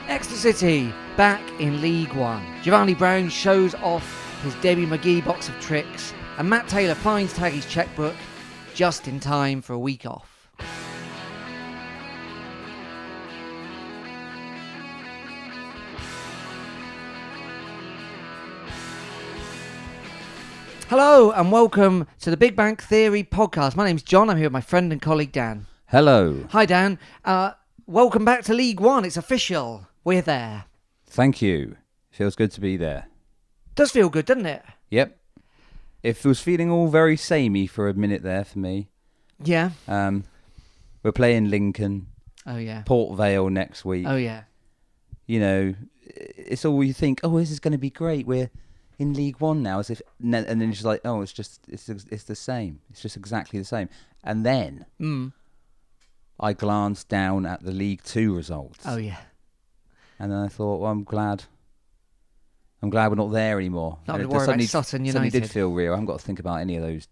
Exeter City back in League One. Giovanni Brown shows off his Debbie McGee box of tricks, and Matt Taylor finds Taggy's chequebook just in time for a week off. Hello and welcome to the Big Bang Theory podcast. My name's John. I'm here with my friend and colleague Dan. Hello. Hi Dan. Welcome back to League One. It's official. We're there. Thank you. Feels good to be there. Does feel good, doesn't it? Yep. It was feeling all very samey for a minute there for me. Yeah. We're playing Lincoln. Oh yeah. Port Vale next week. Oh yeah. You know, it's all you think, oh, this is going to be great. We're in League One now, as if, and then it's just like, oh, it's the same. It's just exactly the same. And then I glanced down at the League Two results. Oh yeah. And then I thought, well, I'm glad we're not there anymore. Not And to worry about suddenly Sutton Suddenly United. did feel real. I haven't got to think about any of those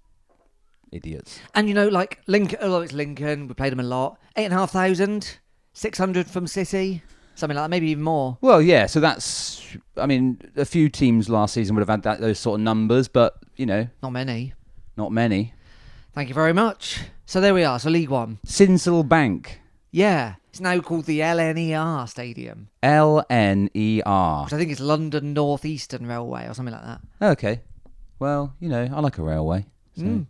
idiots. And you know, like Lincoln. Oh, it's Lincoln. We played them a lot. 8,500, 600 from City, something like that. Maybe even more. Well, yeah. So that's. I mean, a few teams last season would have had those sort of numbers, but you know, Not many. not many. Thank you very much. So there we are. So League One. Sinsel Bank, Yeah. It's now called the LNER Stadium, LNER. which I think is London North Eastern Railway or something like that. Okay. Well, you know, I like a railway. So. Mm.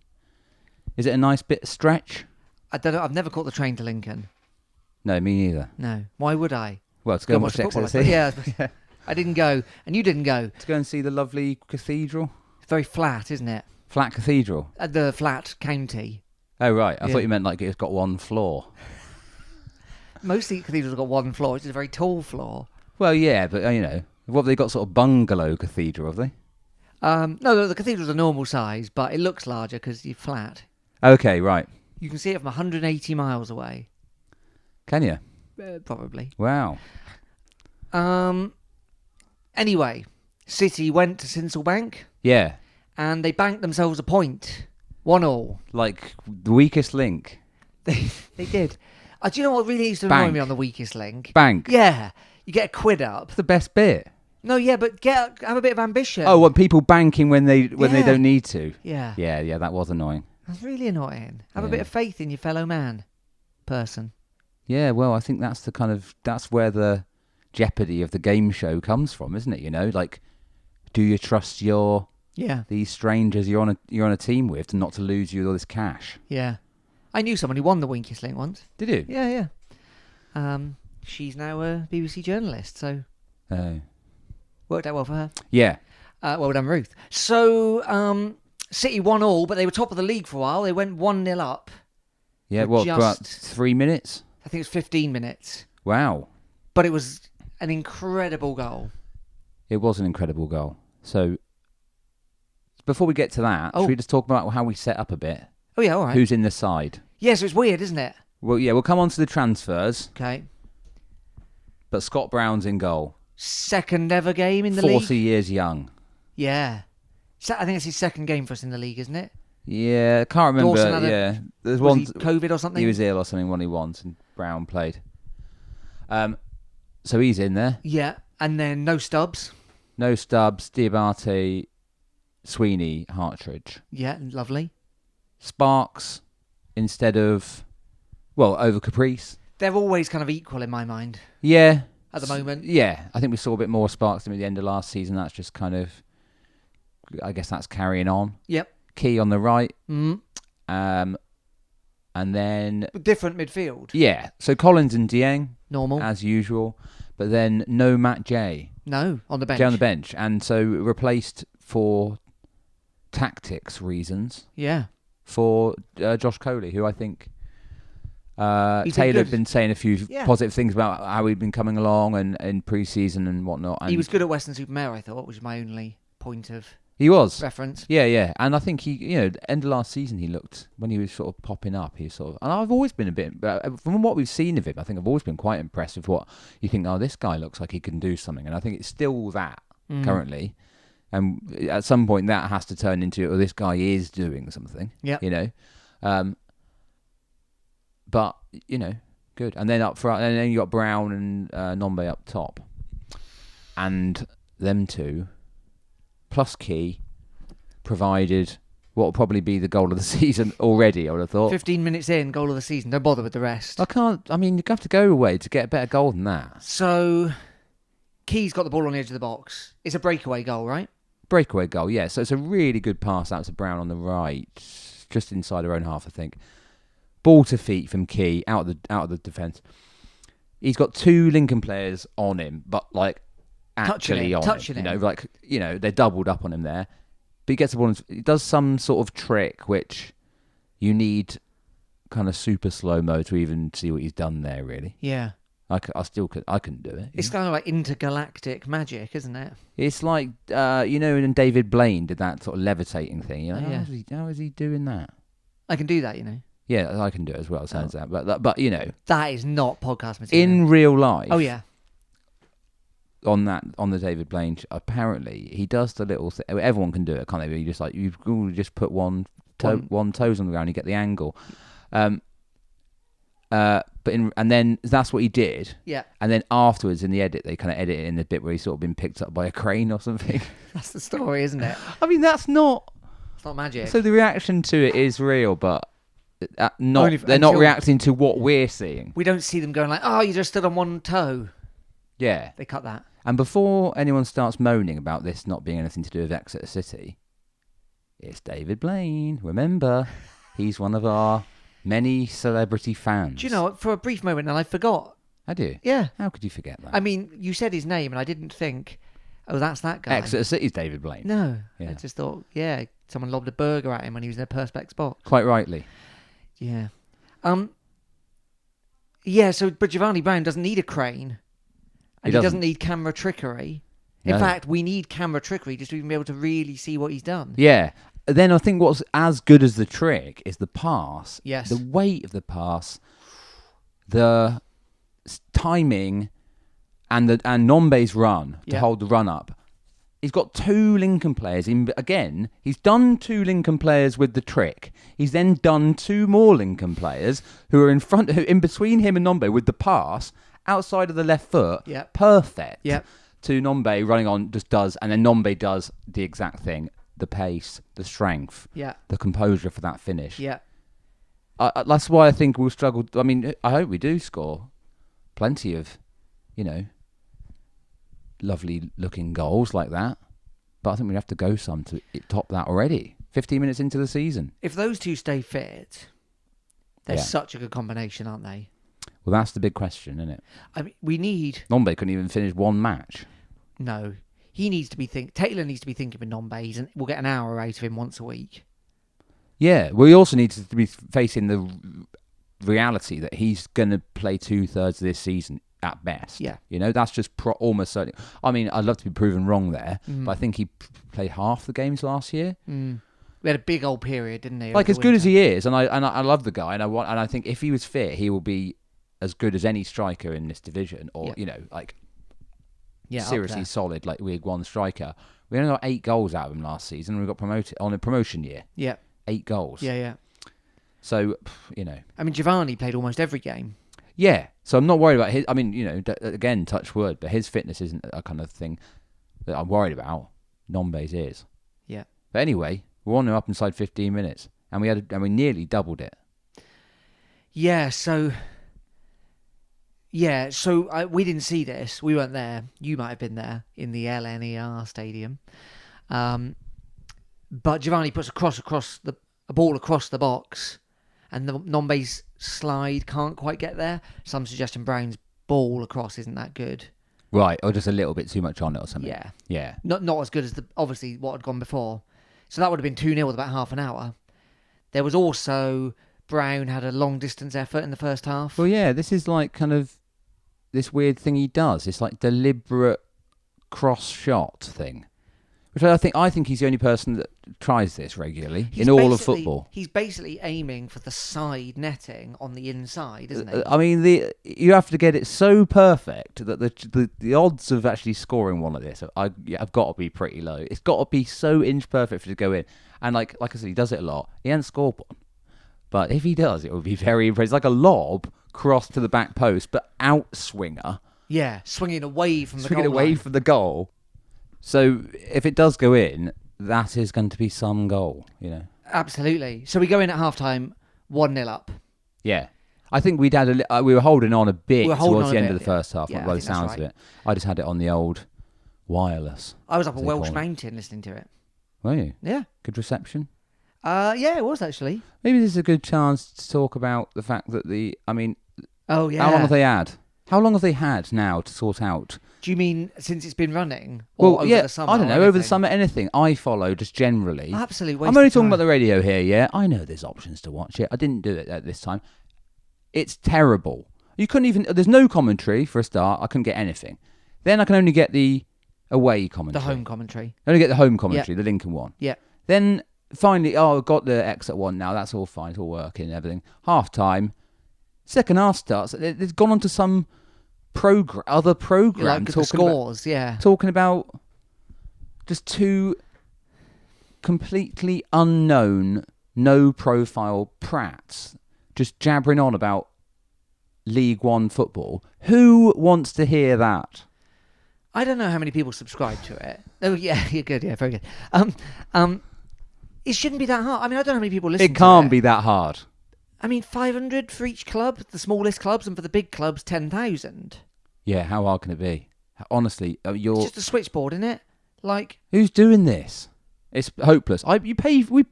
Is it a nice bit of stretch? I don't know. I've never caught the train to Lincoln. No, me neither. No. Why would I? Well, to go and watch the football. Exeter City. Yeah. I didn't go, and you didn't go. To go and see the lovely cathedral. It's very flat, isn't it? Flat cathedral. At the flat county. Oh, right. I Yeah. thought you meant like it's got one floor. Most cathedrals have got one floor, which is a very tall floor. Well, yeah, but, you know, what have they got, sort of bungalow cathedral, have they? No, the cathedral's a normal size, but it looks larger because you're flat. Okay, right. You can see it from 180 miles away, Can you? probably. Wow. Anyway, City went to Sinsel Yeah, and they banked themselves a point. 1-1. like the weakest link. They did. Do you know what really used to annoy Bank. me on the weakest link? Bank. Yeah. You get a quid up. That's the best bit. No, yeah, but have a bit of ambition. Oh, what, people banking when they Yeah. don't need to? Yeah. Yeah, that was annoying. That's really annoying. Have a Yeah. bit of faith in your fellow person. Yeah, well, I think that's where the jeopardy of the game show comes from, isn't it? You know, like, do you trust Yeah. these strangers you're on a team with to not to lose you all this cash? Yeah. I knew someone who won the weakest link once. Did you? Yeah. She's now a BBC journalist, so Oh. worked out well for her. Yeah. Well done, Ruth. So, City 1-1, but they were top of the league for a while. They went 1-0 up. Yeah, But what, about just- 3 minutes? I think it was 15 minutes. Wow. But it was an incredible goal. It was an incredible goal. So, before we get to that, Oh. should we just talk about how we set up a bit? Oh, yeah, all right. Who's in the side? Yeah, so it's weird, isn't it? Well, yeah, we'll come on to the transfers, Okay. but Scott Brown's in goal. Second ever game in the 40 league. years young. Yeah. I think it's his second game for us in the league, isn't it? Yeah, I can't remember. Dawson had Yeah, there's Was one. he COVID or something? He was ill or something when he won, and Brown played. So he's in there. Yeah, and then no Stubbs. No Stubbs, Diabate, Sweeney, Hartridge. Yeah, lovely. Sparks instead of, well, over Caprice. They're always kind of equal in my mind Yeah. at the moment. Yeah, I think we saw a bit more Sparks than at the end of last season. That's just kind of, I guess that's carrying on. Yep. Key on the right. Mm. And then, Different midfield. yeah, so Collins and Dieng, Normal. as usual. But then no Matt J. No, on the bench. Jay on the bench. And so replaced for tactics reasons Yeah. for Josh Coley, who I think He's been Taylor had good. been saying a few Yeah. positive things about how he'd been coming along and in pre-season and whatnot. And He was good at Western-super-Mare, I thought, which is my only point of He was. reference. Yeah. And I think he, end of last season, he looked, when he was sort of popping up, he was sort of, and I've always been a bit, from what we've seen of him, I think I've always been quite impressed with what you think, oh, this guy looks like he can do something. And I think it's still that currently. And at some point that has to turn into, oh, this guy is doing something, Yeah. But, good. And then up front, and then you got Brown and Nombe up top, and them two plus Key provided what will probably be the goal of the season already. I would have thought. 15 minutes in, goal of the season. Don't bother with the rest. I mean, you have to go away to get a better goal than that. So, Key's got the ball on the edge of the box. It's a breakaway goal, right? Breakaway goal, yeah. So it's a really good pass out to Brown on the right, just inside her own half, I think. Ball to feet from Key out of the defence. He's got two Lincoln players on him, but like actually touching him. him. They're doubled up on him there. But he gets the ball and he does some sort of trick which you need kind of super slow-mo to even see what he's done there, really. Yeah. I couldn't do it. It's kind of like intergalactic magic, isn't it? It's like, when David Blaine did that sort of levitating thing. You're like, Yeah. how is he doing that? I can do that, you know. Yeah, I can do it as well, turns out. But you know. That is not podcast material. In real life. Oh, yeah. On the David Blaine, apparently he does the little thing. Everyone can do it, can't they? You just like you just put one toes on the ground, you get the angle. And then that's what he did. Yeah. And then afterwards in the edit, they kind of edit it in the bit where he's sort of been picked up by a crane or something. That's the story, isn't it? I mean, that's not. It's not magic. So the reaction to it is real, but they're not until reacting to what we're seeing. we don't see them going like, oh, you just stood on one toe. Yeah. They cut that. And before anyone starts moaning about this not being anything to do with Exeter City, it's David Blaine. Remember, he's one of our many celebrity fans. Do you know what? For a brief moment, and I forgot. I do? Yeah. How could you forget that? I mean, you said his name, and I didn't think, oh, that's that guy. Exeter City's David Blaine. No. Yeah. I just thought, yeah, someone lobbed a burger at him when he was in a Perspex box. Quite rightly. Yeah. Yeah, but Giovanni Brown doesn't need a crane. And he doesn't need camera trickery. In No. fact, we need camera trickery just to even be able to really see what he's done. Yeah. Then I think what's as good as the trick is the pass. Yes. The weight of the pass, the timing, and Nombe's run to hold the run up. He's got two Lincoln players in. Again, he's done two Lincoln players with the trick. He's then done two more Lincoln players who are in between him and Nombe with the pass outside of the left foot. Yep. Perfect. Yep. To Nombe running on and then Nombe does the exact thing. The pace, the strength, the composure for that finish. Yeah. That's why I think we'll struggle. I mean, I hope we do score plenty of, lovely looking goals like that. But I think we have to go some to top that already. 15 minutes into the season. If those two stay fit, they're such a good combination, aren't they? Well, that's the big question, isn't it? I mean, we need... Nombe couldn't even finish one match. No. He needs to be Taylor needs to be thinking with Nombe. We'll get an hour out of him once a week. Yeah. Well, he also needs to be facing the reality that he's going to play 2/3 of this season at best. Yeah. That's just almost certainly. I mean, I'd love to be proven wrong there, but I think he played half the games last year. Mm. We had a big old period, didn't he? Like, as good as he is, and I love the guy, and I think if he was fit, he will be as good as any striker in this division, or seriously solid, like League One striker. We only got 8 goals out of him last season. We got promoted on a promotion year. Yeah. 8 goals. Yeah. So, I mean, Giovanni played almost every game. Yeah. So I'm not worried about his. I mean, again, touch wood, but his fitness isn't a kind of thing that I'm worried about. Nombe's is. Yeah. But anyway, we're on up inside 15 minutes, and we nearly doubled it. Yeah. So. Yeah, so we didn't see this. We weren't there. You might have been there in the LNER stadium. But Giovanni puts a ball across the box, and the Nombe's slide can't quite get there. Some suggestion Brown's ball across isn't that good. Right, or just a little bit too much on it or something. Yeah. Yeah. Not as good as obviously what had gone before. So that would have been 2-0 with about half an hour. There was also Brown had a long distance effort in the first half. Well, yeah, this is like kind of this weird thing he does. It's like deliberate cross shot thing, which I think he's the only person that tries this regularly in all of football. He's basically aiming for the side netting on the inside, isn't he? I mean, you have to get it so perfect that the odds of actually scoring one like this have got to be pretty low. It's got to be so inch perfect for it to go in. And like I said, he does it a lot. He hasn't scored one, but if he does, it would be very impressive. It's like a lob cross to the back post, but outswinger, Yeah, swinging away from the swinging goal away line. from the goal. So if it does go in, that is going to be some goal, you know. Absolutely. So we go in at half-time, 1-0 up. Yeah. I think we'd had we were holding on a bit We were holding towards on the a end bit, of the yeah. first half, Yeah, I by the think that's sounds right. of it. I just had it on the old wireless. I was up a as they Welsh call it. mountain listening to it. Were you? Yeah. Good reception? Yeah, it was actually. Maybe this is a good chance to talk about the fact that Oh, yeah. how long have they had? How long have they had now to sort out? Do you mean since it's been running? Or over the summer? I don't or know, over the anything? summer, anything. I follow just generally. Absolute waste I'm only of talking time. about the radio here, yeah? I know there's options to watch it. I didn't do it at this time. It's terrible. You couldn't even... There's no commentary, for a start. I couldn't get anything. Then I can only get the away commentary. The home commentary. I only get the home commentary, the Lincoln one. Yeah. Then finally, I've got the exit one now. That's all fine. It's all working and everything. Half time. Second half starts. It's gone on to some other program. Like the scores, yeah. Talking about just two completely unknown, no-profile prats just jabbering on about League One football. Who wants to hear that? I don't know how many people subscribe to it. Oh, yeah, you're good. Yeah, very good. It shouldn't be that hard. I mean, I don't know how many people listen to it. It can't be that hard. I mean, 500 for each club, the smallest clubs, and for the big clubs, 10,000. Yeah, how hard can it be? Honestly, It's just a switchboard, isn't it? Like, who's doing this? It's hopeless.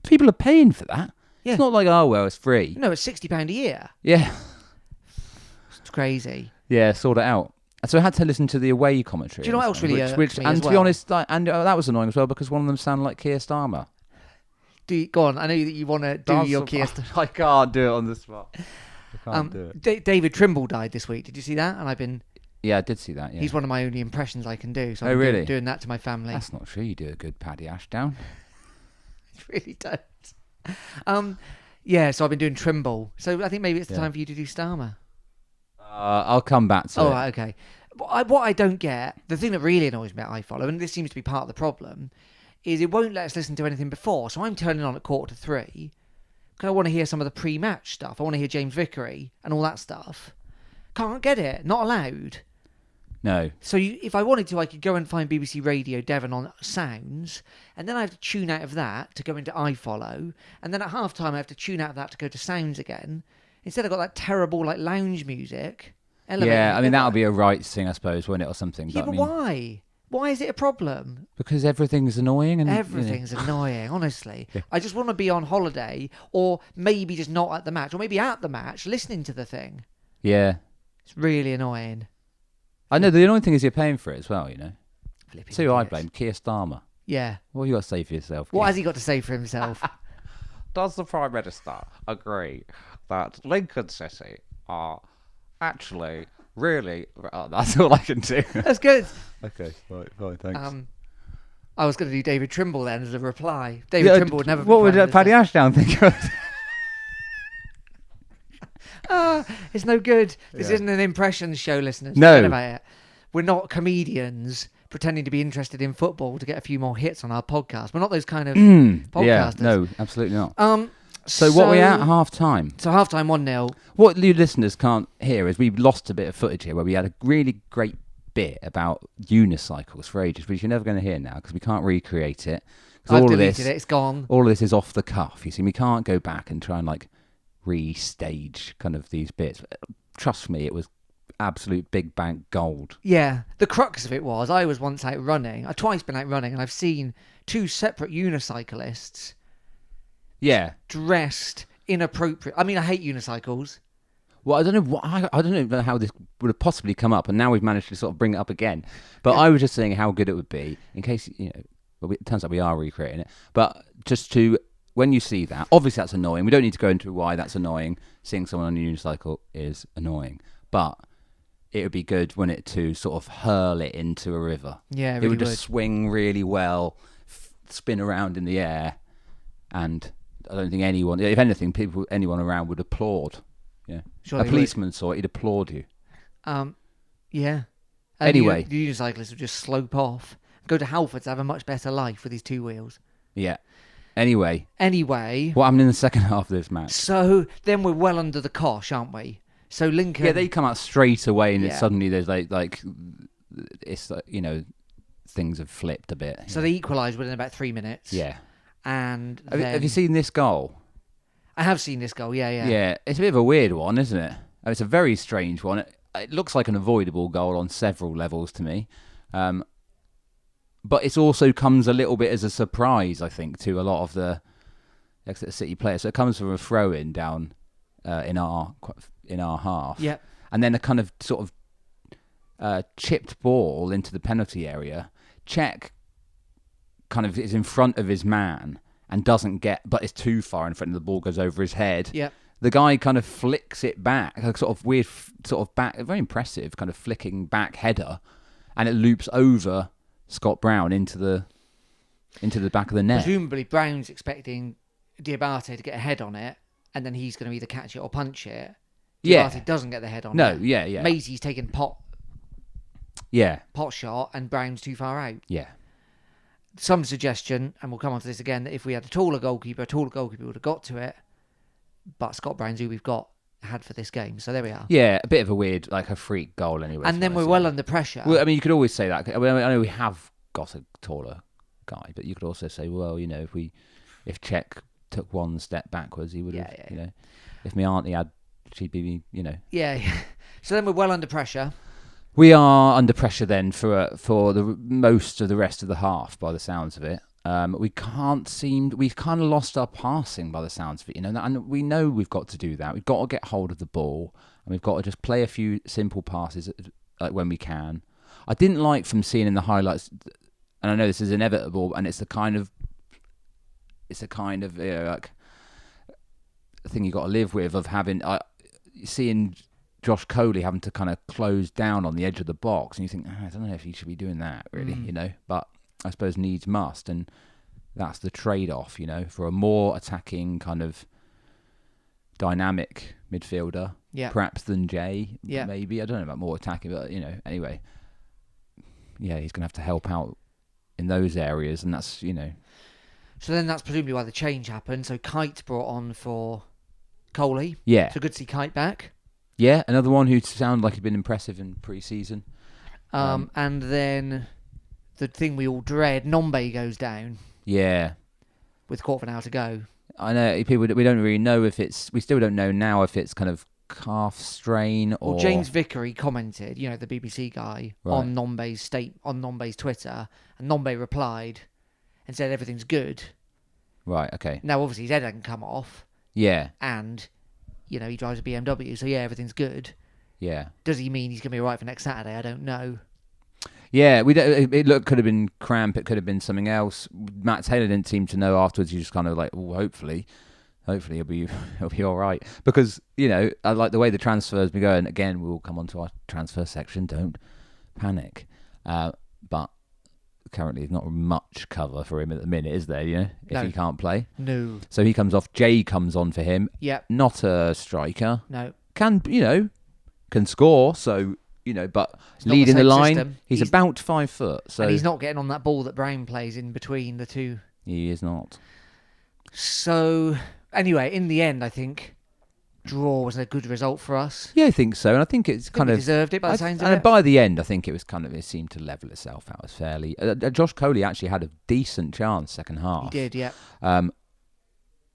People are paying for that. yeah. It's not like, oh, well, it's free. No, it's £60 a year. Yeah. It's crazy. Yeah, sort it out. So I had to listen to the away commentary. Do you know what else really irked me and as to be well? honest, that was annoying as well because one of them sounded like Keir Starmer. Go on. I know that you want to do your Keir Starmer. I can't do it on the spot. I can't do it. David Trimble died this week. Did you see that? And Yeah, I did see that. Yeah. he's one of my only impressions I can do. So Oh, I'm really? doing that to my family. That's not true. You do a good Paddy Ashdown. I really don't. Yeah, so I've been doing Trimble. So I think maybe it's the time for you to do Starmer. I'll come back to Oh, it. right, okay. What I don't get, the thing that really annoys me at iFollow, and this seems to be part of the problem, is it won't let us listen to anything before. So I'm turning on at 2:45 because I want to hear some of the pre-match stuff. I want to hear James Vickery and all that stuff. Can't get it. Not allowed. No. So if I wanted to, I could go and find BBC Radio Devon on Sounds, and then I have to tune out of that to go into iFollow, and then at half-time I have to tune out of that to go to Sounds again. Instead I've got that terrible like lounge music. Yeah, I mean, that'll be a rights thing, I suppose, won't it, or something? Yeah, but why? Why is it a problem? Because everything's annoying. And Everything's annoying, honestly. Yeah. I just want to be on holiday, or maybe just not at the match, or maybe at the match, listening to the thing. Yeah. It's really annoying. I know, the annoying thing is you're paying for it as well, you know. Flipping So I idiots. blame Keir Starmer. Yeah. What have you got to say for yourself? What Keir? has he got to say for himself? Does the Prime Minister agree that Lincoln City are actually really... Oh, that's all I can do. That's good. Okay, fine, thanks. I was going to do David Trimble then as a reply. David Trimble would never be What would Prime Paddy Minister. Ashdown think of It's no good. This isn't an impressions show, listeners. No. Forget about it. We're not comedians pretending to be interested in football to get a few more hits on our podcast. We're not those kind of podcasters. Yeah, no, absolutely not. So what are we at half time? So half-time 1-0. What you listeners can't hear is we've lost a bit of footage here where we had a really great bit about unicycles for ages, which you're never going to hear now because we can't recreate it. 'Cause I've all of deleted this, it. It's gone. all of this is off the cuff. You see, we can't go back and try and like restage kind of these bits. Trust me, it was absolute big bank gold. Yeah. The crux of it was I was once out running. I've twice been out running, and I've seen two separate unicyclists Yeah. dressed inappropriate. I mean, I hate unicycles. Well, I don't know. I don't know how this would have possibly come up, and now we've managed to sort of bring it up again. But I was just saying how good it would be in case Well, it turns out we are recreating it. But just to when you see that, obviously that's annoying. We don't need to go into why that's annoying. Seeing someone on a unicycle is annoying, but it would be good when it to sort of hurl it into a river. Yeah, it it really would just would. swing really well, spin around in the air, and I don't think anyone, if anything, anyone around would applaud. Yeah, Sure a they policeman saw it, he'd applaud you. Yeah. Anyway. The unicyclist would just slope off, go to Halford to have a much better life with his two wheels. Yeah. Anyway, Anyway, what happened in the second half of this match? so then we're well under the cosh, aren't we? So Lincoln. Yeah, they come out straight away, and Yeah. then suddenly there's it's things have flipped a bit. So they equalised within about 3 minutes. Yeah. And Have you seen this goal? I have seen this goal. Yeah. Yeah, it's a bit of a weird one, isn't it? It's a very strange one. It looks like an avoidable goal on several levels to me. But it also comes a little bit as a surprise, I think, to a lot of the Exeter City players. So it comes from a throw-in down in our half. Yeah. And then a kind of sort of chipped ball into the penalty area. Cech kind of is in front of his man and doesn't get, but it's too far in front of the ball, goes over his head. Yeah. The guy kind of flicks it back, a sort of weird, sort of back, very impressive kind of flicking back header, and it loops over Scott Brown into the back of the net. Presumably, Brown's expecting Diabate to get a head on it, and then he's going to either catch it or punch it. Yeah. Diabate doesn't get the head on No, it. yeah. Maisie's taking pot Yeah, shot, and Brown's too far out. yeah. Some suggestion, and we'll come on to this again, that if we had a taller goalkeeper would have got to it. But Scott Brown's who we've had for this game. So there we are. Yeah, a bit of a weird, like a freak goal anyway. And then we're well under pressure. Well, I mean, you could always say that. I know we have got a taller guy, but you could also say, well, if Cech took one step backwards, he would have, if my auntie had, she'd be, Yeah. So then we're well under pressure. We are under pressure then for the most of the rest of the half, by the sounds of it. We've kind of lost our passing by the sounds of it, and we know we've got to do that. We've got to get hold of the ball, and we've got to just play a few simple passes when we can. I didn't like from seeing in the highlights, and I know this is inevitable, and it's a kind of like thing you got to live with, of having seeing Josh Coley having to kind of close down on the edge of the box, and you think, I don't know if he should be doing that really, but I suppose needs must, and that's the trade-off, for a more attacking kind of dynamic midfielder, perhaps than Jay, maybe. I don't know about more attacking, but anyway, yeah, he's going to have to help out in those areas, and that's So then that's presumably why the change happened. So Kite brought on for Coley. Yeah, So good to see Kite back. Yeah, another one who sounded like he'd been impressive in pre-season. And then the thing we all dread, Nombe goes down. Yeah. With quarter of an hour to go. I know, we don't really know we still don't know now if it's kind of calf strain or... Well, James Vickery commented, the BBC guy, Right. on Nombe's Twitter, and Nombe replied and said everything's good. Right, okay. Now, obviously, his head hasn't come off, Yeah, and, he drives a BMW, so yeah, everything's good. yeah. Does he mean he's going to be all right for next Saturday? I don't know. Yeah, could have been cramp, it could have been something else. Matt Taylor didn't seem to know afterwards. He just kind of like, oh, hopefully he'll be all right. Because, I like the way the transfer's been going. Again, we'll come on to our transfer section, don't panic. But currently there's not much cover for him at the minute, is there, if No. he can't play? No. So he comes off, Jay comes on for him. Yep. Not a striker. No. Can score, so... but not leading the the same line, system. he's about 5 foot. So And he's not getting on that ball that Brown plays in between the two. He is not. So, anyway, in the end, I think draw was a good result for us. Yeah, I think so, and I think it's I think kind we of deserved it by the sounds of and it. by the end, I think it was it seemed to level itself out as fairly. Josh Coley actually had a decent chance second half. He did, yeah.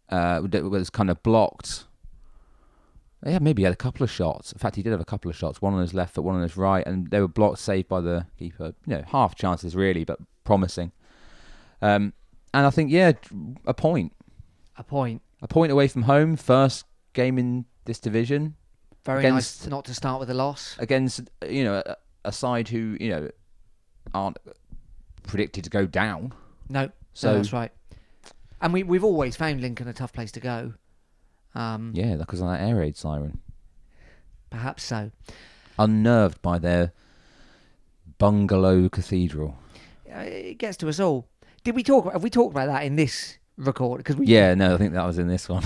It was kind of blocked. Yeah, maybe he had a couple of shots. In fact, he did have a couple of shots. One on his left foot, one on his right, and they were blocked, saved by the keeper. Half chances really, but promising. And I think, a point. A point. A point away from home, first game in this division. Very Against- nice not to start with a loss. Against, a side who, aren't predicted to go down. No, that's right. And we've always found Lincoln a tough place to go. Yeah, because of that air raid siren. Perhaps so. Unnerved by their bungalow cathedral. It gets to us all. Have we talked about that in this record? Because Yeah, no, I think that was in this one.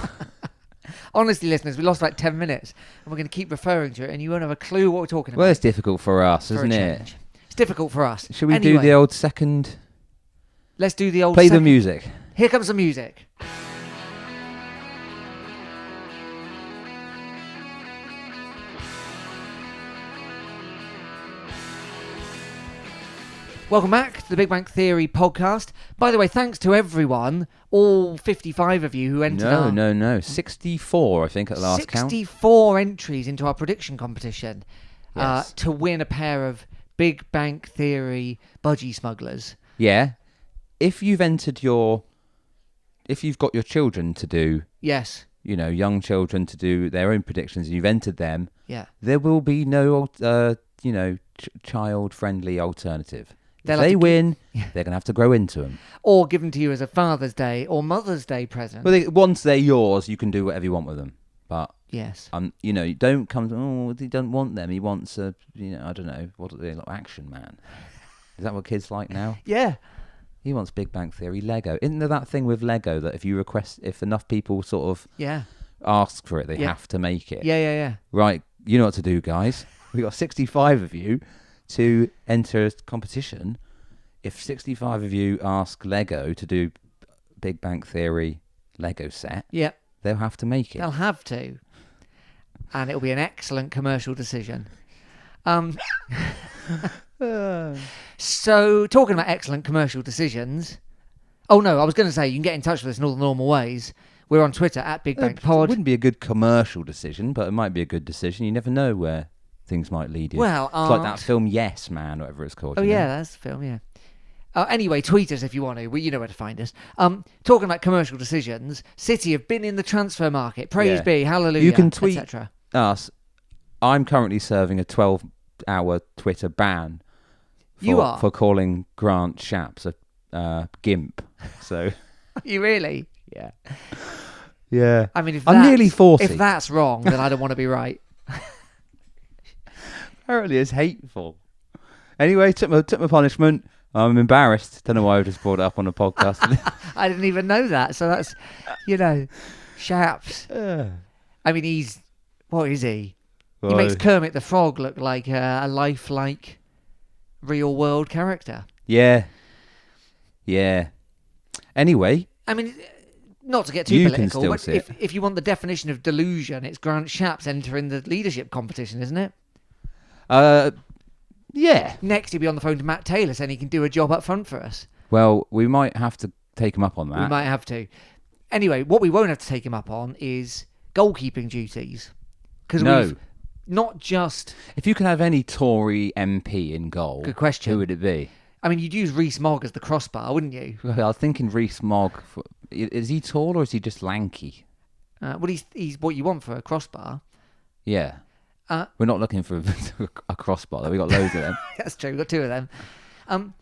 honestly, listeners, we lost like 10 minutes, and we're going to keep referring to it, and you won't have a clue what we're talking about. Well, it's difficult for us, for a isn't it? change. It's difficult for us. Should we do Anyway, the old second? Let's do the old. Play the second. music. Here comes the music. Welcome back to the Big Bang Theory podcast. By the way, thanks to everyone, all 55 of you who entered No. 64, I think, at last count. 64 entries into our prediction competition Yes. to win a pair of Big Bang Theory budgie smugglers. Yeah. If you've got your children to do, Yes. young children to do their own predictions, and you've entered them, Yeah. there will be no, child-friendly alternative. They'll If have they to win, they're going to have to grow into them. Or given to you as a Father's Day or Mother's Day present. But once they're yours, you can do whatever you want with them. But Yes. you don't come. Oh, he doesn't want them. He wants I don't know, what are they like? Action Man. Is that what kids like now? Yeah. He wants Big Bang Theory Lego. Isn't there that thing with Lego that if enough people sort of Yeah. ask for it, they Yeah. have to make it? Yeah. Right. You know what to do, guys. We got 65 of you to enter a competition. If 65 of you ask Lego to do Big Bang Theory Lego set, Yeah. they'll have to make it. They'll have to. And it'll be an excellent commercial decision. So, talking about excellent commercial decisions. Oh, no, I was going to say, you can get in touch with us in all the normal ways. We're on Twitter at Big Bang It Pod. wouldn't be a good commercial decision, but it might be a good decision. You never know where things might lead you. Well, it's like that film Yes Man, whatever it's called. Oh, you know? yeah, that's the film, yeah. Anyway, tweet us if you want to. You know where to find us. Talking about commercial decisions, City have been in the transfer market. Praise Yeah. be, hallelujah, You can tweet etc. us. I'm currently serving a 12-hour Twitter ban You are? for calling Grant Shapps a gimp. So, You really? yeah. Yeah. I mean, if I'm nearly 40. If that's wrong, then I don't want to be right. Apparently it's hateful. Anyway, took my punishment. I'm embarrassed. Don't know why I just brought it up on a podcast. I didn't even know that. So that's, Shaps. I mean, what is he? He makes Kermit the Frog look like a lifelike, real-world character. Yeah. Anyway, I mean, not to get too You can political, still but see it. if you want the definition of delusion, it's Grant Shapps entering the leadership competition, isn't it? yeah. Next, he'll be on the phone to Matt Taylor saying he can do a job up front for us. Well, we might have to take him up on that. We might have to. Anyway, what we won't have to take him up on is goalkeeping duties. Because No. we've not just... If you could have any Tory MP in goal, Good question. who would it be? I mean, you'd use Rees Mogg as the crossbar, wouldn't you? I was thinking Rees Mogg. Is he tall or is he just lanky? Well, he's what you want for a crossbar. Yeah. Uh, We're not looking for a crossbar, though. We've got loads of them. That's true. We've got two of them.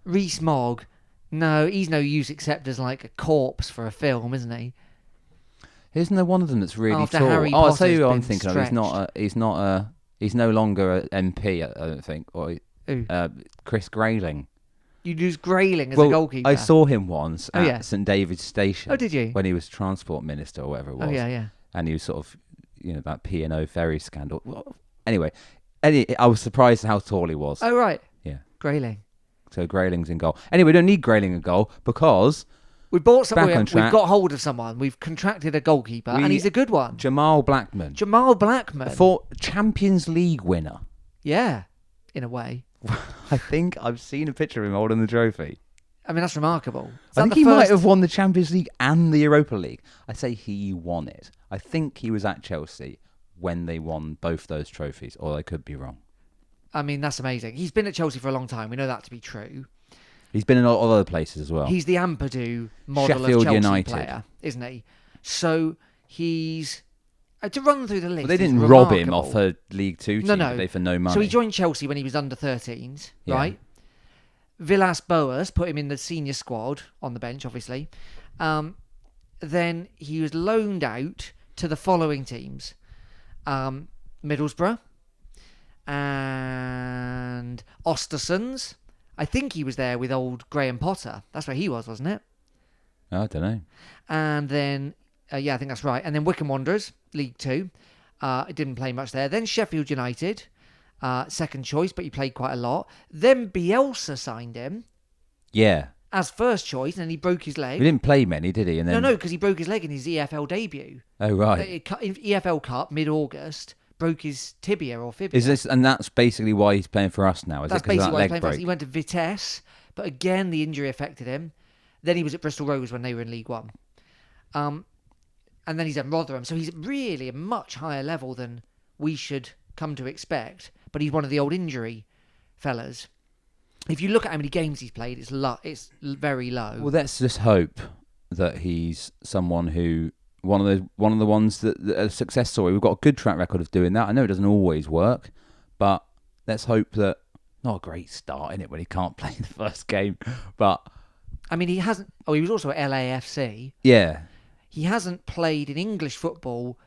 Rees Mogg, no, he's no use except as like a corpse for a film, isn't he? Isn't there one of them that's really After tall? Harry I'll tell you Potter's who I'm been thinking of. He's no longer an MP, I don't think. Or Who? Chris Grayling. You'd use Grayling as a goalkeeper. I saw him once Oh, at yeah. St David's Station. Oh, did you? When he was transport minister or whatever it was. Oh, yeah. And he was sort of, that P&O ferry scandal. Well, anyway, I was surprised at how tall he was. Oh, right. Yeah. Grayling. So Grayling's in goal. Anyway, we don't need Grayling in goal because We bought someone. Back on We've track. got hold of someone. We've contracted a goalkeeper, and he's a good one. Jamal Blackman, Jamal Blackman. for Champions League winner. Yeah, in a way. I think I've seen a picture of him holding the trophy. I mean, that's remarkable. Is I that think the he might first- have won the Champions League and the Europa League. I say he won it. I think he was at Chelsea when they won both those trophies, or I could be wrong. I mean, that's amazing. He's been at Chelsea for a long time. We know that to be true. He's been in a lot of other places as well. He's the Ampadu model Sheffield of Chelsea United. player, isn't he? So he's... to run through the list, But they he's didn't rob him remarkable. off a League Two team, No. did they, for no money? So he joined Chelsea when he was under 13s, Yeah. right? Villas Boas put him in the senior squad on the bench, obviously. Then he was loaned out to the following teams: Middlesbrough and Ostersund's. I think he was there with old Graham Potter. That's where he was, wasn't it? I don't know. And then, I think that's right. And then Wycombe Wanderers, League Two. Didn't play much there. Then Sheffield United, second choice, but he played quite a lot. Then Bielsa signed him Yeah. as first choice, and then he broke his leg. He didn't play many, did he? And then No, because he broke his leg in his EFL debut. Oh right. In EFL Cup, mid-August, broke his tibia or fibula. And that's basically why he's playing for us now. Is That's it 'cause of basically that why he's leg playing for us. break? He went to Vitesse, but again, the injury affected him. Then he was at Bristol Rovers when they were in League One. And then he's at Rotherham. So he's really a much higher level than we should come to expect. But he's one of the old injury fellas. If you look at how many games he's played, it's very low. Well, let's just hope that he's someone who one of the ones that a success story. We've got a good track record of doing that. I know it doesn't always work, but let's hope that not a great start in it when he can't play the first game. But I mean, he hasn't. Oh, he was also at LAFC. yeah, He hasn't played in English football.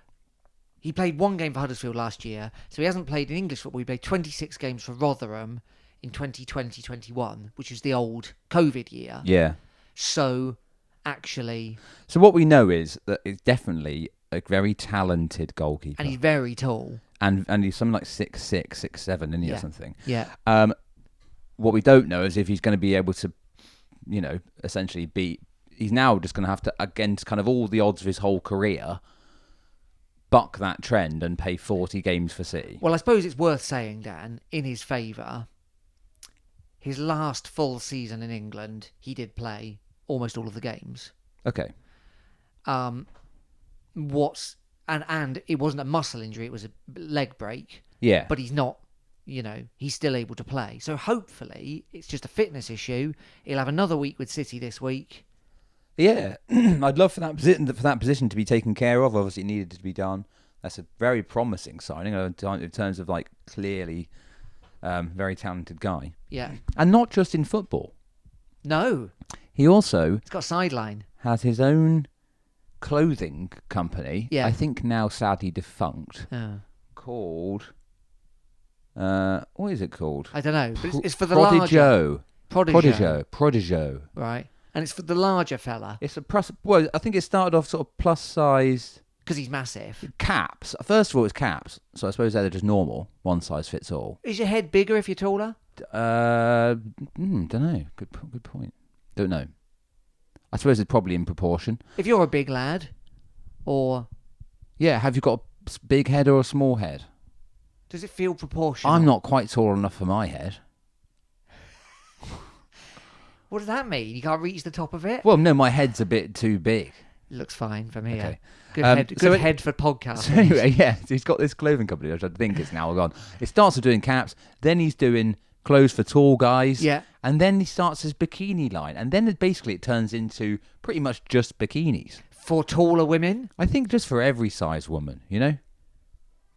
He played one game for Huddersfield last year, so he hasn't played in English football. He played 26 games for Rotherham in 2020-21, which is the old COVID year. yeah. So, actually, So what we know is that it's definitely a very talented goalkeeper, and he's very tall. and he's something like 6'6", 6'7", isn't he, Yeah. or something. Yeah. What we don't know is if he's going to be able to, essentially beat. He's now just going to have to, against kind of all the odds of his whole career, buck that trend and pay 40 games for City. Well, I suppose it's worth saying, Dan, in his favour, his last full season in England, he did play almost all of the games. Okay. And it wasn't a muscle injury, it was a leg break. Yeah. But he's not, he's still able to play. So hopefully it's just a fitness issue. He'll have another week with City this week. Yeah, I'd love for that position to be taken care of. Obviously, it needed to be done. That's a very promising signing in terms of clearly very talented guy, Yeah. and not just in football. No, He also it's got a sideline. has his own clothing company. Yeah. I think now sadly defunct. Oh. Called what is it called? I don't know, but it's for the larger... Prodigio. Right. And it's for the larger fella, It's I think it started off sort of plus size because he's massive. caps. First of all, it's caps, so I suppose they're just normal, one size fits all. Is your head bigger if you're taller? Don't know. Good point. Don't know. I suppose it's probably in proportion. If you're a big lad, or Yeah. Have you got a big head or a small head? does it feel proportional? I'm not quite tall enough for my head. What does that mean? You can't reach the top of it? Well, no, my head's a bit too big. Looks fine from here. Okay. Good head for podcasts. So anyway, yeah, he's got this clothing company, which I think is now gone. It starts with doing caps, then he's doing clothes for tall guys, Yeah. and then he starts his bikini line, and then it turns into pretty much just bikinis. For taller women? I think just for every size woman,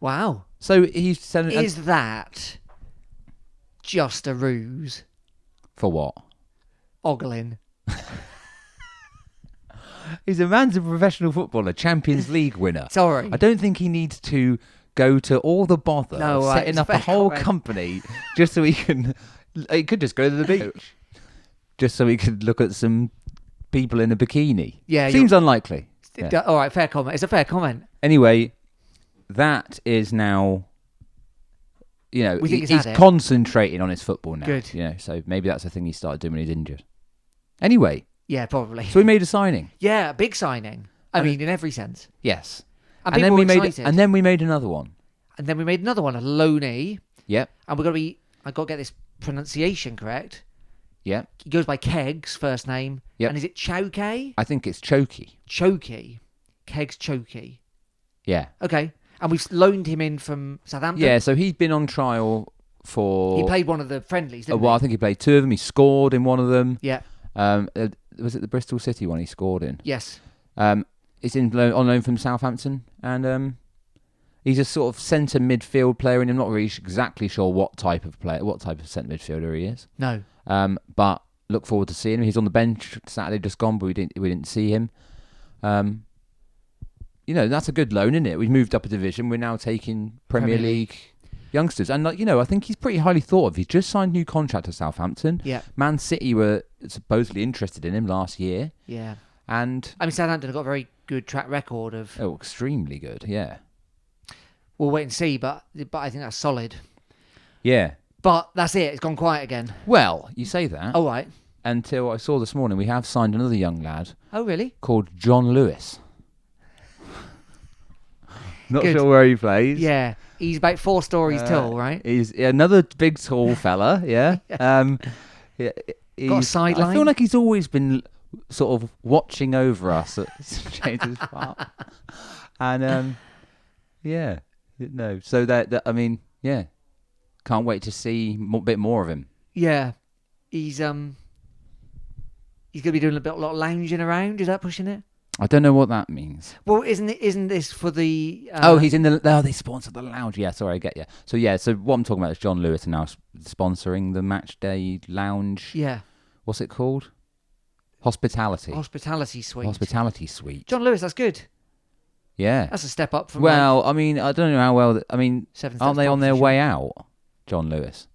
Wow. So he's selling Is that just a ruse? for what? Ogling. He's a man's a professional footballer, Champions League winner. Sorry. I don't think he needs to go to all the bother of setting it's up a fair whole comment. company just so he can. He could just go to the beach, just so he could look at some people in a bikini. Yeah, seems unlikely. Yeah. All right, fair comment. It's a fair comment. Anyway, that is now. We think he's he's had it. concentrating on his football now. Good. So maybe that's the thing he started doing when he's injured. Anyway, Yeah, probably. so we made a signing. Yeah, a big signing. I mean, in every sense. Yes. And then people we were made excited. and then we made another one. And then we made another one, a loanee. Yep. And I got to get this pronunciation correct. Yep. He goes by Kegs, first name. Yep. And is it Chokey? I think it's Choky. Chokey. Kegs Chokey. Yeah. Okay. And we've loaned him in from Southampton. Yeah, so he's been on trial for... He played one of the friendlies, didn't well, I he? think he played two of them. He scored in one of them. Yeah. Was it the Bristol City one he scored in? Yes. He's on loan from Southampton, and he's a sort of centre midfield player, and I'm not really exactly sure what type of centre midfielder he is. No. But look forward to seeing him. He's on the bench Saturday, just gone, but we didn't see him. That's a good loan, isn't it? We've moved up a division. We're now taking Premier League youngsters, and I think he's pretty highly thought of. He's just signed a new contract to Southampton. Yeah. Man City were supposedly interested in him last year, Yeah. and I mean, Southampton have got a very good track record of... extremely good. Yeah, We'll wait and see, but I think that's solid. yeah. But that's it. It's gone quiet again. Well, you say that Oh, right. until I saw this morning we have signed another young lad Oh, really? called John Lewis. Not Good. sure where he plays. Yeah. He's about 4 stories tall, right? He's another big tall fella. Yeah. Yeah, Got a sideline. I feel like he's always been sort of watching over us at St James's Park. And yeah, no. So that I mean, yeah, can't wait to see a bit more of him. Yeah, he's going to be doing a lot of lounging around. Is that pushing it? I don't know what that means. Well, isn't this for the? He's in the. Oh, they sponsor the lounge. Yeah, sorry, I get you. So yeah, so what I'm talking about is John Lewis are now sponsoring the match day lounge. Yeah. What's it called? Hospitality. Hospitality suite. Hospitality suite. John Lewis, that's good. Yeah. That's a step up from. Well, I mean, I don't know how well. I mean, Seven aren't Steps they on their Property way out? John Lewis.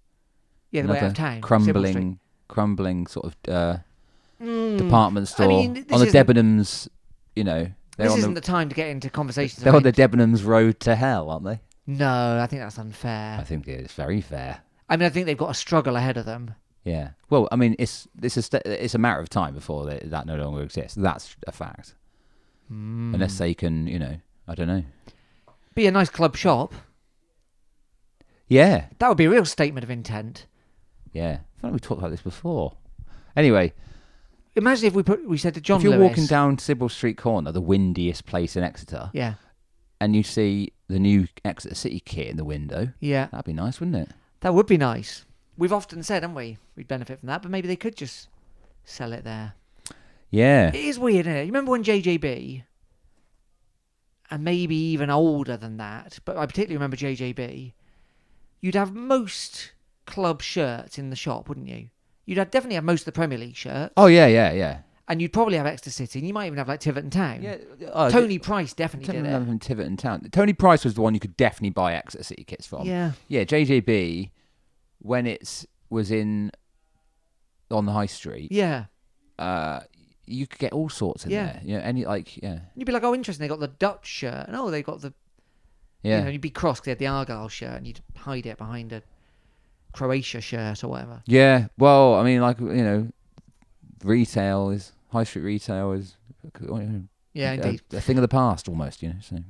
Yeah, the way out of town. Sybil Street. Crumbling sort of department store mean, this on the isn't- Debenhams. You know, This isn't the time to get into conversations. they're on about- the Debenhams road to hell, aren't they? No, I think that's unfair. I think it's very fair. I mean, I think they've got a struggle ahead of them. Yeah. Well, I mean, it's a matter of time before that no longer exists. That's a fact. Unless they can, you know, I don't know. Be a nice club shop. Yeah. That would be a real statement of intent. Yeah. I feel like we talked about this before. Anyway, Imagine if we said to John if you're Lewis, walking down Sybil Street corner, the windiest place in Exeter, Yeah, and you see the new Exeter City kit in the window, yeah, that'd be nice, wouldn't it? that would be nice. We've often said, haven't we? We'd benefit from that, but maybe they could just sell it there. Yeah. It is weird, isn't it? You remember when JJB, and maybe even older than that, but I particularly remember JJB, you'd have most club shirts in the shop, wouldn't you? Definitely have most of the Premier League shirts, Oh, yeah. and you'd probably have Exeter City, and you might even have like Tiverton Town. Yeah. Tony Price definitely did it. From Tiverton Town. Tony Price was the one you could definitely buy Exeter City kits from. Yeah, Yeah, JJB, when it was on the high street, yeah. you could get all sorts in Yeah. there. You know, any And you'd be like, oh, interesting, they got the Dutch shirt, and they got the, yeah. you'd be cross because they had the Argyle shirt, and you'd hide it behind a Croatia shirt or whatever. Yeah, well, I mean, like, you know, high street retail is Yeah, indeed. a thing of the past almost, you know.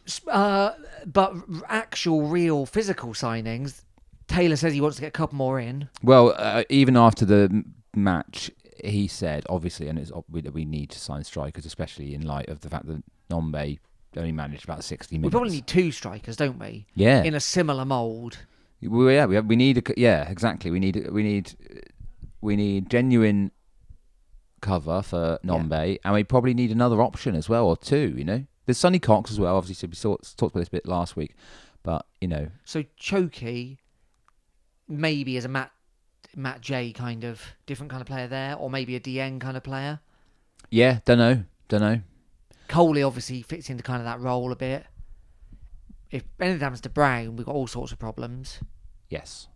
So But actual, real, physical signings, Taylor says he wants to get a couple more in. well, even after the match, he said, obviously, and we need to sign strikers, especially in light of the fact that Nombe only managed about 60 minutes. We probably need 2 strikers, don't we? Yeah. In a similar mould. Well, yeah, we need exactly. We need genuine cover for Nombe, and we probably need another option as well, or 2. You know, there's Sonny Cox as well. Obviously, we talked about this a bit last week, but you know, So Choki maybe as a Matt J kind of different kind of player there, or maybe a DN kind of player. yeah, don't know. Coley obviously fits into kind of that role a bit. If anything happens to Brown, we've got all sorts of problems. Yes.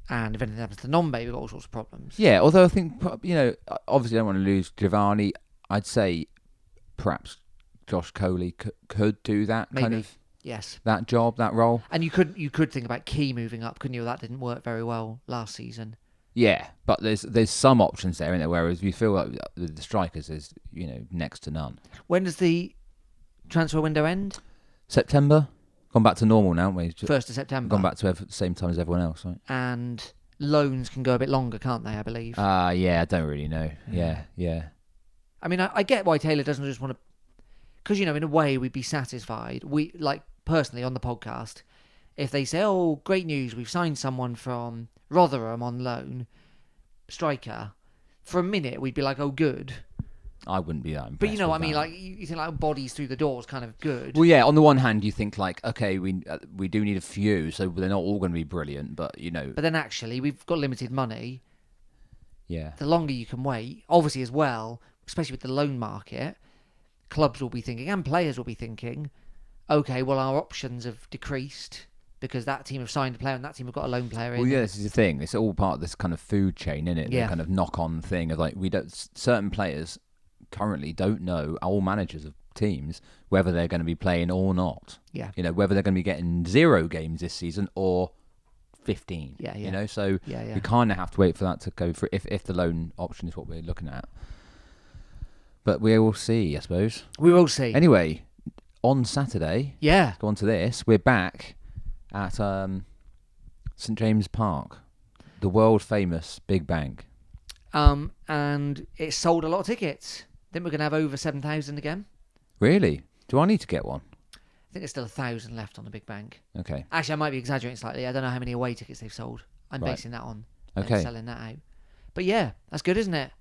And if anything happens to Nombe, we've got all sorts of problems. Yeah, although I think, you know, obviously I don't want to lose Giovanni. I'd say perhaps Josh Coley could do that kind Maybe. of Yes. that job, that role. And you could think about Key moving up, couldn't you? That didn't work very well last season. Yeah, but there's some options there, isn't there? Whereas we feel like the strikers is, you know, next to none. When does the transfer window end? September, gone back to normal now, haven't we? 1st of September. Gone back to the same time as everyone else, right? And loans can go a bit longer, can't they, I believe? Yeah, I don't really know. Yeah. I mean, I get why Taylor doesn't just want to... Because, you know, in a way, we'd be satisfied. We, like, personally, on the podcast, if they say, oh, great news, we've signed someone from Rotherham on loan, striker, for a minute, we'd be like, oh, good. I wouldn't be that impressed. But, you know with what I mean? that. Like, you think, like, bodies through the doors kind of good. Well, yeah. On the one hand, you think like, okay, we do need a few, so they're not all going to be brilliant, but you know, But then, actually, we've got limited money. yeah, The longer you can wait, obviously as well, especially with the loan market, clubs will be thinking, and players will be thinking, okay, well, our options have decreased because that team have signed a player and that team have got a loan player in. Well, yeah, this is the thing. It's all part of this kind of food chain, isn't it? Yeah. The kind of knock-on thing of like certain players currently don't know, all managers of teams, whether they're going to be playing or not. Yeah. You know, whether they're going to be getting 0 games this season or 15. Yeah. You know, so Yeah. we kind of have to wait for that to go through if the loan option is what we're looking at. But we will see, I suppose. We will see. Anyway, on Saturday, Yeah. go on to this. We're back at St James Park, the world famous Big Bang. And it sold a lot of tickets. I think we're going to have over 7,000 again. Really? Do I need to get one? I think there's still 1,000 left on the Big Bang. Okay. Actually, I might be exaggerating slightly. I don't know how many away tickets they've sold. I'm Right. basing that on Okay. selling that out. But yeah, that's good, isn't it?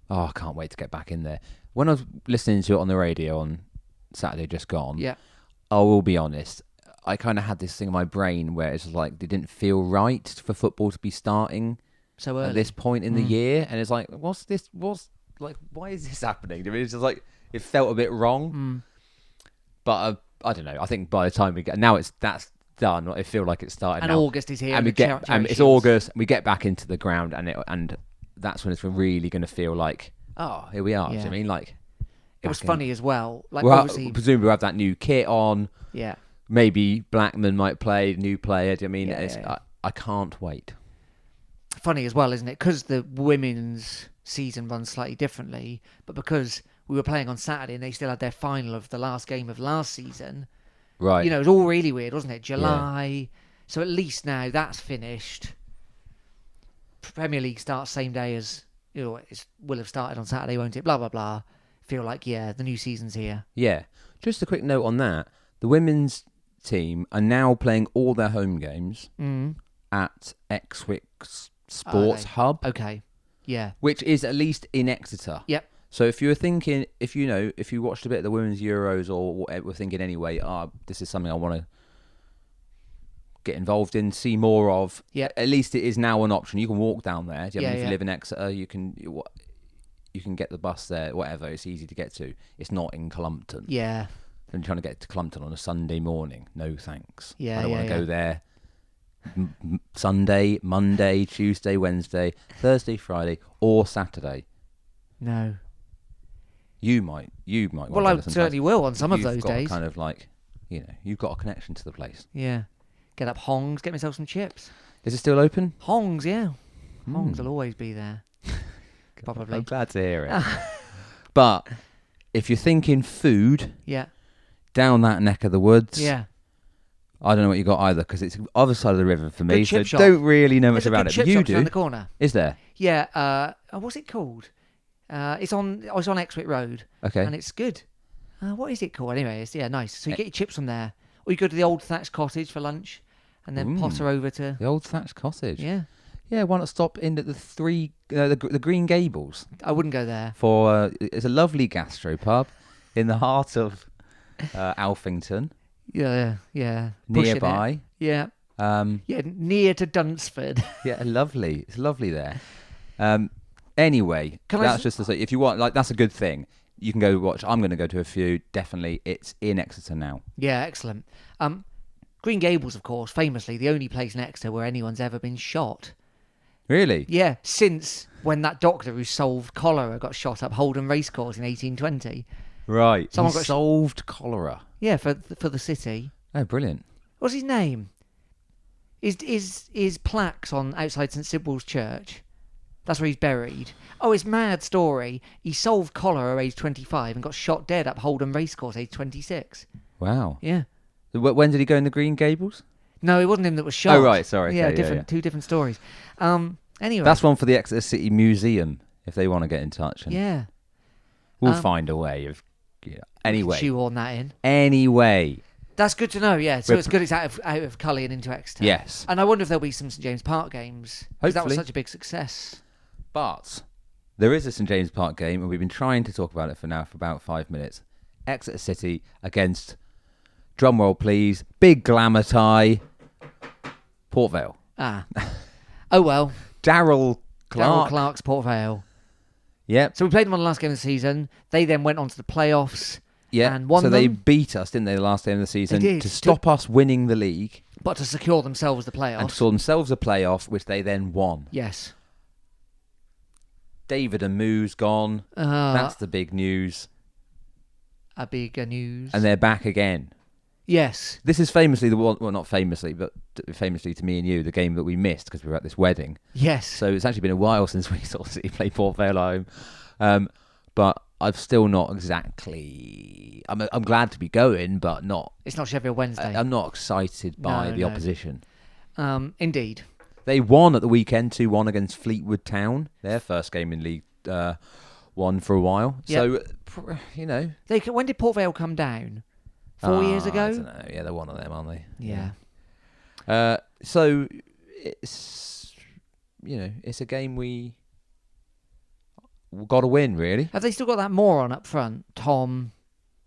Oh, I can't wait to get back in there. When I was listening to it on the radio on Saturday just gone, Yeah. I will be honest, I kind of had this thing in my brain where it's like it didn't feel right for football to be starting So early. at this point in the year, and it's like, why is this happening? I mean, it's just like it felt a bit wrong. But I don't know. I think by the time we get that's done, I feel like it's started And now. August is here. And the we get, Cherry and it's Shields. August. We get back into the ground, and that's when it's really going to feel like, oh, here we are. Do you know Yeah. what I mean? Like, It was back in- funny as well. Like, Well, obviously, presumably we'll have that new kit on. yeah. Maybe Blackman might play, new player. Do you know what I mean? Yeah, It's, yeah. I can't wait. Funny as well, isn't it? Because the women's season runs slightly differently, but because we were playing on Saturday and they still had their final of the last game of last season, Right. you know, it was all really weird, wasn't it? July. So at least now that's finished. Premier League starts same day as, you know, it will have started on Saturday, won't it? Blah, blah, blah. Feel like, yeah, the new season's here. Yeah. Just a quick note on that. The women's team are now playing all their home games at Exwick Sports they? Hub, Okay. Yeah. which is at least in Exeter. Yep. So if you were thinking, if you watched a bit of the women's Euros or were thinking anyway, this is something I want to get involved in, see more of. Yeah. At least it is now an option. You can walk down there. Do you know what I mean? If Yeah. you live in Exeter, you can get the bus there. Whatever, it's easy to get to. It's not in Clumpton. Yeah. I'm trying to get to Clumpton on a Sunday morning. No thanks. Yeah, I don't want to yeah. go there. Sunday, Monday, Tuesday, Wednesday, Thursday, Friday, or Saturday. No. You might. Want Well, to I go sometimes. certainly will on some of You've those got days. Kind of like, you've got a connection to the place. Yeah. Get up Hongs, get myself some chips. Is it still open? Hongs, yeah. Hongs will always be there. I'm Probably. glad to hear it. But if you're thinking food Yeah. down that neck of the woods, Yeah. I don't know what you got either because it's the other side of the river for me. Good So chip shop. don't really know much There's a about good it. chip But you shop around do. the corner. Is there? Yeah. What's it called? It's on Exwick Road. Okay. And it's good. What is it called? Anyway, it's nice. So you get your chips from there, or you go to the old thatched cottage for lunch, and then potter over to. The old thatched cottage. Yeah. Yeah, why not stop in at the Green Gables I wouldn't go there. for it's a lovely gastropub in the heart of Alphington, Yeah. Pushing it. nearby. Yeah. Yeah, near to Dunsford. Yeah, lovely. It's lovely there. Anyway, Can I that's s- just to say, if you want, like, that's a good thing. You can go watch. I'm going to go to a few. Definitely, it's in Exeter now. Yeah, excellent. Green Gables, of course, famously the only place in Exeter where anyone's ever been shot. Really? Yeah, since when that doctor who solved cholera got shot up Holden Racecourse in 1820. Right. Someone He got sh- solved cholera. Yeah, for the city. Oh, brilliant. What's his name? Is plaques on outside St Sybil's Church? That's where he's buried. Oh, it's mad story. He solved cholera age 25 and got shot dead up Holden Racecourse age 26. Wow. Yeah. When did he go in the Green Gables? No, it wasn't him that was shot. Oh, right, sorry, Yeah, okay, yeah, yeah. two different stories. Anyway. That's one for the Exeter City Museum if they want to get in touch. And Yeah. we'll find a way of. Anyway. Shoehorn that in. Anyway. That's good to know, yeah. So We're it's good it's out of Cully and into Exeter. Yes. And I wonder if there'll be some St James Park games. Because that was Hopefully. such a big success. But there is a St James Park game, and we've been trying to talk about it for about 5 minutes. Exeter City against, drumroll please, big glamour tie, Port Vale. Ah. Oh well. Darryl Darryl Clark. Clark's Port Vale. Yep. So we played them on the last game of the season. They then went on to the playoffs Yeah. and won so they them. beat us, didn't they, the last game of the season did. to stop us winning the league But to secure themselves the playoffs. and saw themselves a playoff, which they then won. Yes. David and Moo's gone. That's the big news. A bigger news. And they're back again. Yes. This is famously the one, well, not famously, but famously to me and you, the game that we missed because we were at this wedding. Yes. So it's actually been a while since we saw City play Port Vale at home. But I've still not exactly. I'm glad to be going, but not. It's not Sheffield Wednesday. I'm not excited by No, the no. opposition. Indeed. They won at the weekend 2-1 against Fleetwood Town, their first game in League One for a while. Yep. So, you know. When did Port Vale come down? 4 years ago? I don't know. Yeah, they're one of them, aren't they? Yeah. So it's, you know, it's a game we've got to win, really. Have they still got that moron up front? Tom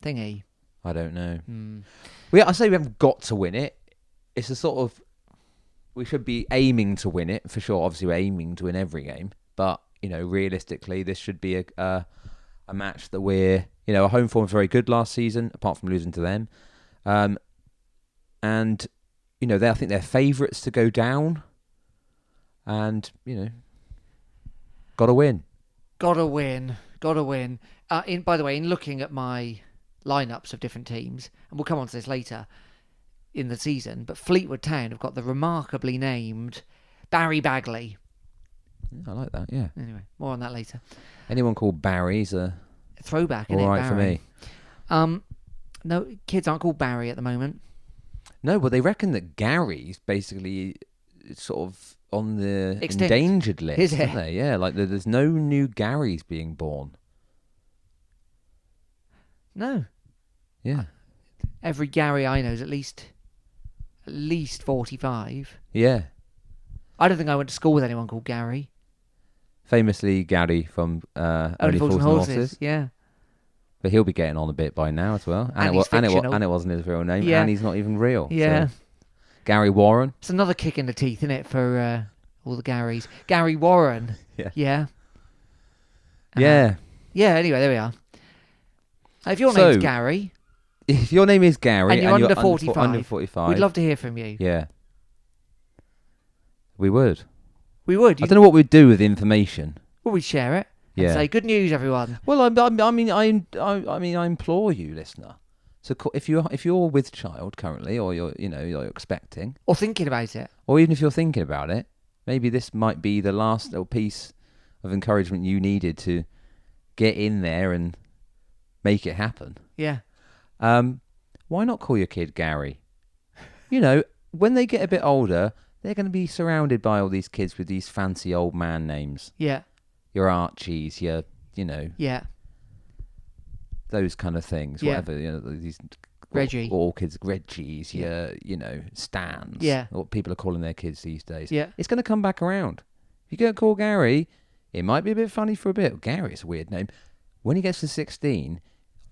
thingy? I don't know. Hmm. I say we haven't got to win it. It's a sort of, we should be aiming to win it for sure. Obviously, we're aiming to win every game, but you know, realistically, this should be a match that we're, you know, our home form was very good last season, apart from losing to them, and you know, I think they're favourites to go down, and you know, got to win. Gotta win. By the way, in looking at my lineups of different teams, and we'll come on to this later in the season, but Fleetwood Town have got the remarkably named Barry Bagley. I like that. Yeah. Anyway, more on that later. Anyone called Barry's Throwback, isn't all it? right for Barry? me. No, kids aren't called Barry at the moment. No, but they reckon that Gary's basically sort of on the Extinct. endangered list, Is it? isn't they? Yeah, like there's no new Garys being born. No. Yeah. Every Gary I know is at least 45. Yeah. I don't think I went to school with anyone called Gary. Famously, Gary from Only Fools and Horses. Yeah. But he'll be getting on a bit by now as well. And he's fictional. And it wasn't his real name. Yeah. And he's not even real. Yeah. So. Gary Warren. It's another kick in the teeth, isn't it, for all the Garys? Gary Warren. Yeah. Yeah. Yeah. Yeah, anyway, there we are. If your So- name's Gary, If your name is Gary And you're under 45, under 45, we'd love to hear from you. Yeah. We would. We would. I don't know what we'd do with the information. Well, we'd share it and Yeah. say, good news, everyone. Well, I implore you, listener. So if you're with child currently, or you're expecting, Or thinking about it. or even if you're thinking about it, maybe this might be the last little piece of encouragement you needed to get in there and make it happen. Yeah. Why not call your kid Gary? You know, when they get a bit older, they're going to be surrounded by all these kids with these fancy old man names. Yeah. Your Archies, your, you know, Yeah. those kind of things. Yeah. Whatever, you know, these Reggie. all kids, Reggies, your, you know, Stans. Yeah. What people are calling their kids these days. Yeah. It's going to come back around. If you go call Gary, it might be a bit funny for a bit. Gary is a weird name. When he gets to 16,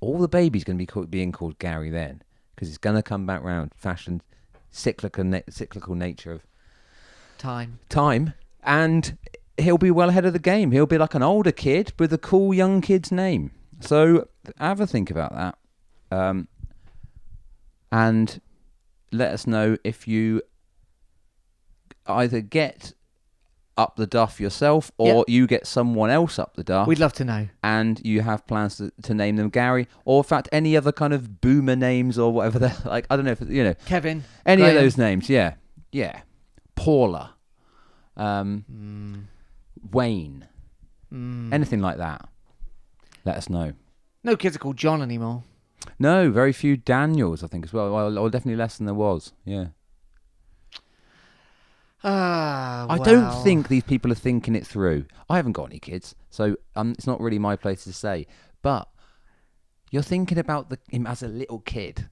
all the babies going to be being called Gary then, because it's going to come back round. Fashion, cyclical nature of time, and he'll be well ahead of the game. He'll be like an older kid with a cool young kid's name. So have a think about that, and let us know if you either get up the duff yourself or you get someone else up the duff. We'd love to know. And you have plans to name them Gary, or in fact any other kind of boomer names or whatever they're like. I don't know if you know Kevin. any Graham. of those names. Yeah. Paula, Wayne, anything like that. Let us know. No kids are called John anymore. No, very few Daniels, I think, as well. Or definitely less than there was. Yeah. I don't think these people are thinking it through. I haven't got any kids, so it's not really my place to say. But you're thinking about him as a little kid.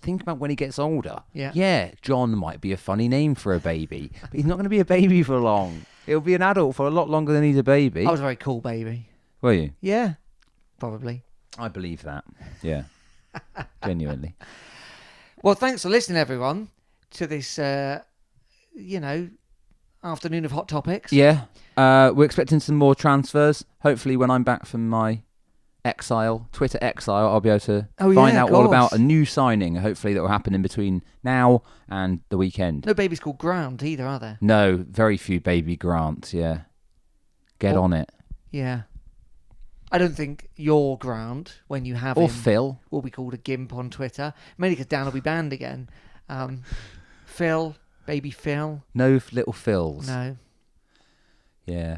Think about when he gets older. Yeah. John might be a funny name for a baby, but he's not going to be a baby for long. He'll be an adult for a lot longer than he's a baby. I was a very cool baby. Were you? Yeah. Probably. I believe that. Yeah. Genuinely. Well, thanks for listening, everyone, to this, afternoon of Hot Topics. Yeah. We're expecting some more transfers. Hopefully when I'm back from my Twitter exile, I'll be able to find out all about a new signing, hopefully that will happen in between now and the weekend. No babies called Grant either, are there? No, very few baby Grants, yeah. Get on it. Yeah. I don't think your Grant, when you have Or him, Phil. will be called a gimp on Twitter. Mainly because Dan will be banned again. Phil, baby Phil. No little Phils. No. Yeah.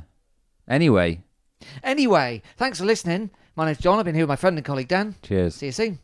Anyway, Anyway, thanks for listening. My name's John. I've been here with my friend and colleague Dan. Cheers. See you soon.